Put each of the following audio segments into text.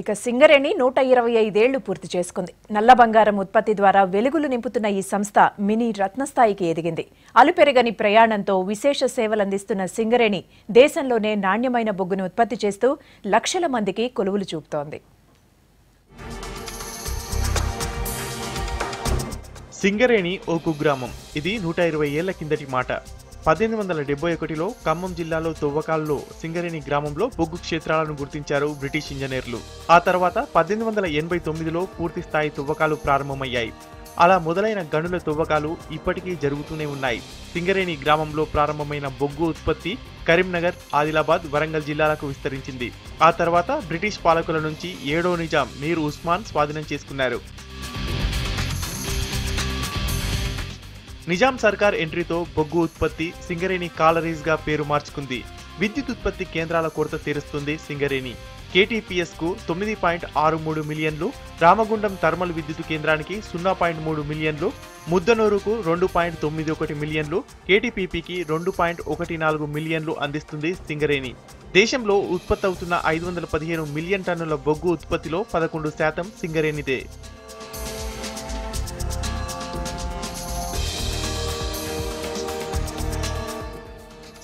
ఇక సింగరేణి 125 ఏళ్లు పూర్తి చేసుకుంది. నల్ల బంగారం ఉత్పత్తి ద్వారా వెలుగులు నింపుతున్న ఈ సంస్థ మినీ రత్నస్థాయికి ఎదిగింది. అలుపెరగని ప్రయాణంతో విశేష సేవలందిస్తున్న సింగరేణి దేశంలోనే నాణ్యమైన బొగ్గును ఉత్పత్తి చేస్తూ లక్షల మందికి కొలువులు చూపుతోంది. సింగరేణి ఓ కుగ్రామం. ఇది 120 ఏళ్ల కిందటి మాట. 1871లో ఖమ్మం జిల్లాలో తవ్వకాల్లో సింగరేణి గ్రామంలో బొగ్గు క్షేత్రాలను గుర్తించారు బ్రిటిష్ ఇంజనీర్లు. ఆ తర్వాత 1889లో పూర్తి స్థాయి తవ్వకాలు ప్రారంభమయ్యాయి. అలా మొదలైన గనుల తవ్వకాలు ఇప్పటికీ జరుగుతూనే ఉన్నాయి. సింగరేణి గ్రామంలో ప్రారంభమైన బొగ్గు ఉత్పత్తి కరీంనగర్, ఆదిలాబాద్, వరంగల్ జిల్లాలకు విస్తరించింది. ఆ తర్వాత బ్రిటిష్ పాలకుల నుంచి 7వ నిజాం మీర్ ఉస్మాన్ స్వాధీనం చేసుకున్నారు. నిజాం సర్కార్ ఎంట్రీతో బొగ్గు ఉత్పత్తి సింగరేణి కాలరీస్ గా పేరు మార్చుకుంది. విద్యుత్ ఉత్పత్తి కేంద్రాల కొరత తీరుస్తుంది సింగరేణి. KTPS కు 9.63 మిలియన్లు, రామగుండం థర్మల్ విద్యుత్ కేంద్రానికి 0.3 మిలియన్లు, ముద్దనూరుకు 2.91 మిలియన్లు, KTPPకి 2.14 మిలియన్లు అందిస్తుంది సింగరేణి. దేశంలో ఉత్పత్తి అవుతున్న 515 మిలియన్ టన్నుల బొగ్గు ఉత్పత్తిలో 11% సింగరేణిదే.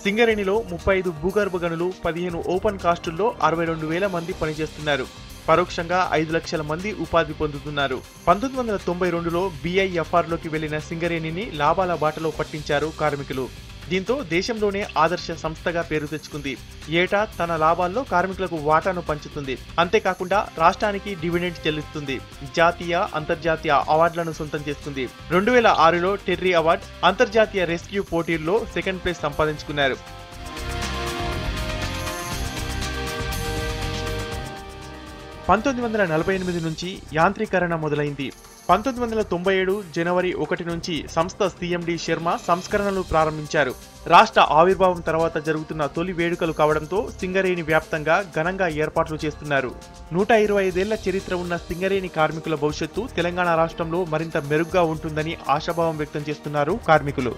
సింగరేణిలో 35 భూగర్భ గనులు, 15 ఓపెన్ కాస్టుల్లో 62,000 మంది పనిచేస్తున్నారు. పరోక్షంగా 5 లక్షల మంది ఉపాధి పొందుతున్నారు. 1992లో BIFRలోకి వెళ్లిన సింగరేణిని లాభాల బాటలో పట్టించారు కార్మికులు. దీంతో దేశంలోనే ఆదర్శ సంస్థగా పేరు తెచ్చుకుంది. ఏటా తన లాభాల్లో కార్మికులకు వాటాను పంచుతుంది. అంతేకాకుండా రాష్ట్రానికి డివిడెండ్ చెల్లిస్తుంది. జాతీయ, అంతర్జాతీయ అవార్డులను సొంతం చేసుకుంది. 2006లో టెర్రీ అవార్డు, అంతర్జాతీయ రెస్క్యూ పోటీల్లో సెకండ్ ప్లేస్ సంపాదించుకున్నారు. (1948) నుంచి యాంత్రీకరణ మొదలైంది. 1997 జనవరి 1 నుంచి సంస్థ CMD శర్మ సంస్కరణలు ప్రారంభించారు. రాష్ట్ర ఆవిర్భావం తర్వాత జరుగుతున్న తొలి వేడుకలు కావడంతో సింగరేణి వ్యాప్తంగా ఘనంగా ఏర్పాట్లు చేస్తున్నారు. 125 ఏళ్ల చరిత్ర ఉన్న సింగరేణి కార్మికుల భవిష్యత్తు తెలంగాణ రాష్ట్రంలో మరింత మెరుగ్గా ఉంటుందని ఆశాభావం వ్యక్తం చేస్తున్నారు కార్మికులు.